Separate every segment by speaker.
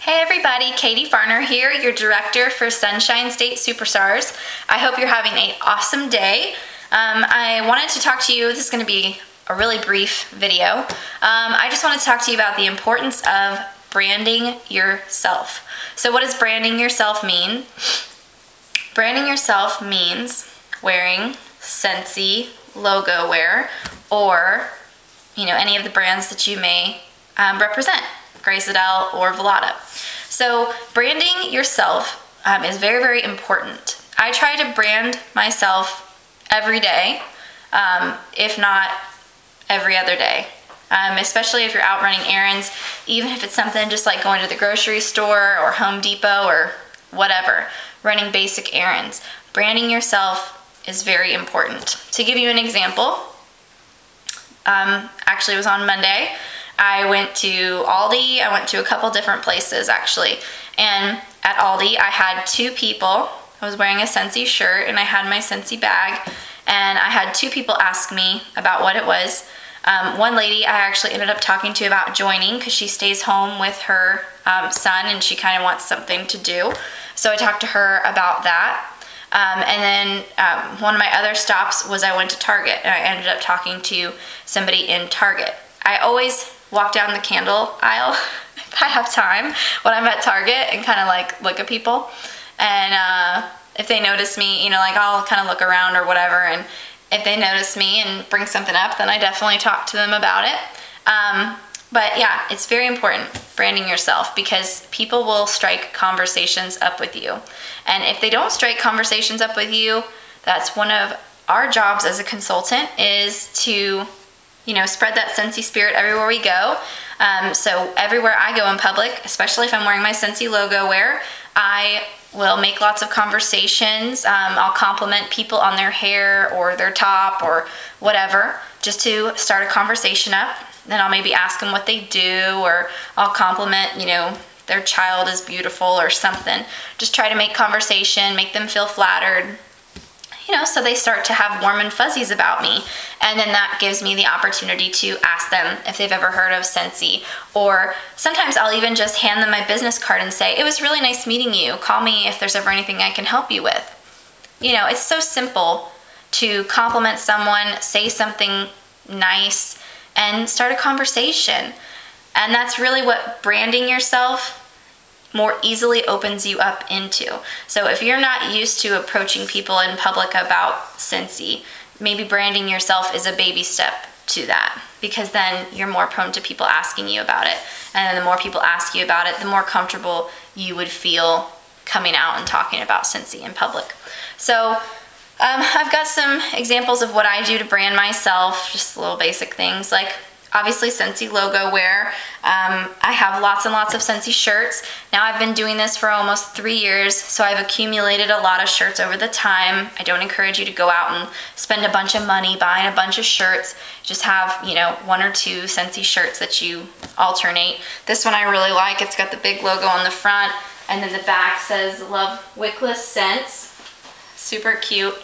Speaker 1: Hey everybody, Katie Farner here, your director for Sunshine State Superstars. I hope you're having an awesome day. I wanted to talk to you, this is going to be a really brief video. I just wanted to talk to you about the importance of branding yourself. So what does branding yourself mean? Branding yourself means wearing Scentsy logo wear or any of the brands that you may represent. Grace Adele or Velada. So branding yourself is very, very important. I try to brand myself every day, if not every other day, especially if you're out running errands, even if it's something just like going to the grocery store or Home Depot or whatever, running basic errands. Branding yourself is very important. To give you an example, actually it was on Monday, I went to Aldi. I went to a couple different places actually, and at Aldi I had two people. I was wearing a Scentsy shirt and I had my Scentsy bag, and I had two people ask me about what it was. One lady I actually ended up talking to about joining because she stays home with her son and she kind of wants something to do. So I talked to her about that. And then one of my other stops was I went to Target, and I ended up talking to somebody in Target. I always walk down the candle aisle if I have time when I'm at Target and kind of like look at people, and if they notice me, like I'll kind of look around or whatever, and if they notice me and bring something up, then I definitely talk to them about it. But yeah, it's very important branding yourself because people will strike conversations up with you, and if they don't strike conversations up with you, that's one of our jobs as a consultant, is to spread that Scentsy spirit everywhere we go. So everywhere I go in public, especially if I'm wearing my Scentsy logo wear, I will make lots of conversations. I'll compliment people on their hair or their top or whatever, just to start a conversation up. Then I'll maybe ask them what they do, or I'll compliment, their child is beautiful or something. Just try to make conversation, make them feel flattered, so they start to have warm and fuzzies about me. And then that gives me the opportunity to ask them if they've ever heard of Scentsy. Or sometimes I'll even just hand them my business card and say, it was really nice meeting you. Call me if there's ever anything I can help you with. It's so simple to compliment someone, say something nice, and start a conversation. And that's really what branding yourself more easily opens you up into. So if you're not used to approaching people in public about Scentsy, maybe branding yourself is a baby step to that, because then you're more prone to people asking you about it. And then the more people ask you about it, the more comfortable you would feel coming out and talking about Scentsy in public. So I've got some examples of what I do to brand myself, just little basic things like obviously Scentsy logo wear. I have lots and lots of Scentsy shirts. Now I've been doing this for almost 3 years, so I've accumulated a lot of shirts over the time. I don't encourage you to go out and spend a bunch of money buying a bunch of shirts. Just have, one or two Scentsy shirts that you alternate. This one I really like. It's got the big logo on the front, and then the back says Love Wickless Scents. Super cute.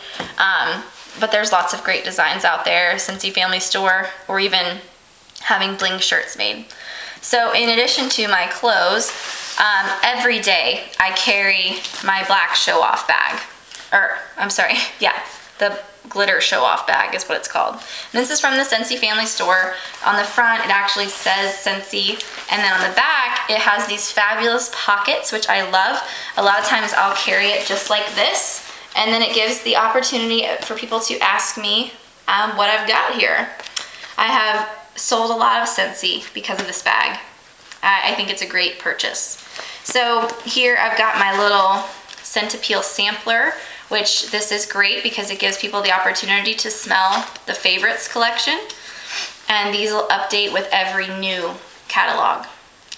Speaker 1: But there's lots of great designs out there, Scentsy Family Store, or even having bling shirts made. So in addition to my clothes, every day I carry my black show-off bag. The glitter show-off bag is what it's called. And this is from the Scentsy Family Store. On the front, it actually says Scentsy, and then on the back, it has these fabulous pockets, which I love. A lot of times I'll carry it just like this, and then it gives the opportunity for people to ask me what I've got here. I have sold a lot of Scentsy because of this bag. I think it's a great purchase. So here I've got my little scent appeal sampler, which this is great because it gives people the opportunity to smell the favorites collection, and these will update with every new catalog.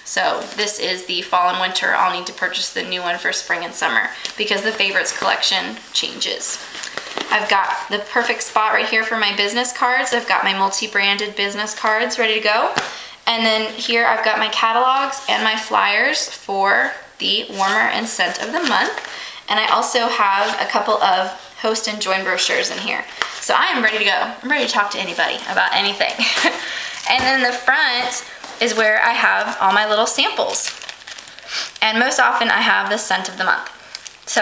Speaker 1: So this is the fall and winter. I'll need to purchase the new one for spring and summer because the favorites collection changes. I've got the perfect spot right here for my business cards. I've got my multi-branded business cards ready to go. And then here I've got my catalogs and my flyers for the warmer and scent of the month. And I also have a couple of host and join brochures in here. So I am ready to go. I'm ready to talk to anybody about anything. And then the front is where I have all my little samples. And most often I have the scent of the month. So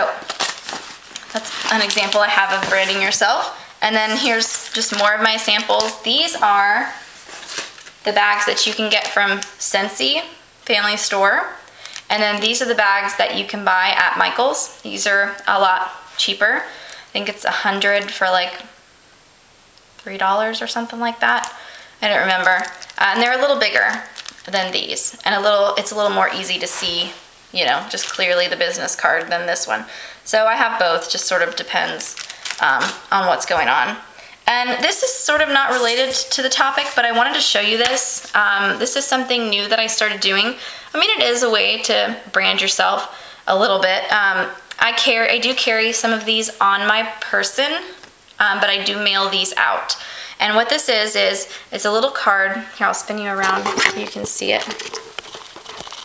Speaker 1: that's an example I have of branding yourself. And then here's just more of my samples. These are the bags that you can get from Scentsy Family Store. And then these are the bags that you can buy at Michael's. These are a lot cheaper. I think it's 100 for like $3 or something like that. I don't remember. And they're a little bigger than these. And it's a little more easy to see, you know, just clearly the business card than this one. So I have both, just sort of depends on what's going on. And this is sort of not related to the topic, but I wanted to show you this. This is something new that I started doing. I mean, it is a way to brand yourself a little bit. I do carry some of these on my person, but I do mail these out. And what this is it's a little card. Here, I'll spin you around so you can see it.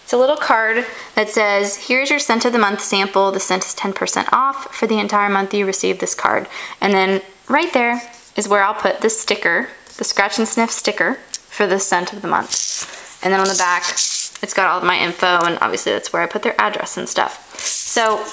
Speaker 1: It's a little card that says, here's your scent of the month sample. The scent is 10% off. For the entire month you receive this card. And then right there is where I'll put this sticker, the scratch and sniff sticker for the scent of the month. And then on the back, it's got all of my info, and obviously that's where I put their address and stuff. So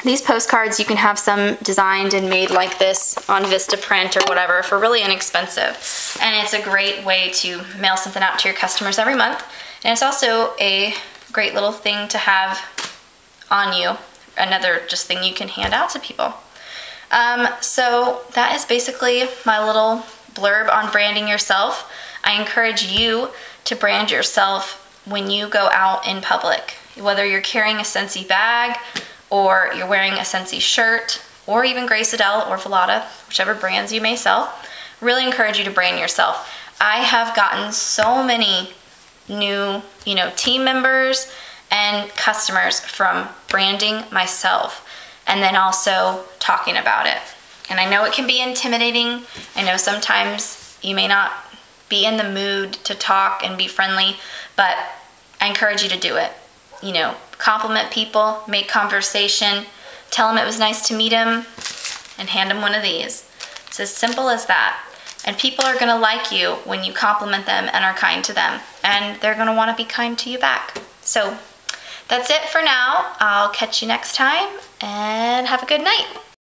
Speaker 1: these postcards, you can have some designed and made like this on Vistaprint or whatever for really inexpensive. And it's a great way to mail something out to your customers every month. And it's also a great little thing to have on you. Another just thing you can hand out to people. So that is basically my little blurb on branding yourself. I encourage you to brand yourself when you go out in public. Whether you're carrying a Scentsy bag, or you're wearing a Scentsy shirt, or even Grace Adele or Velada, whichever brands you may sell, really encourage you to brand yourself. I have gotten so many new, team members and customers from branding myself and then also talking about it. And I know it can be intimidating. I know sometimes you may not be in the mood to talk and be friendly, but I encourage you to do it. Compliment people, make conversation, tell them it was nice to meet them, and hand them one of these. It's as simple as that. And people are gonna like you when you compliment them and are kind to them. And they're gonna wanna be kind to you back. So that's it for now. I'll catch you next time, and have a good night.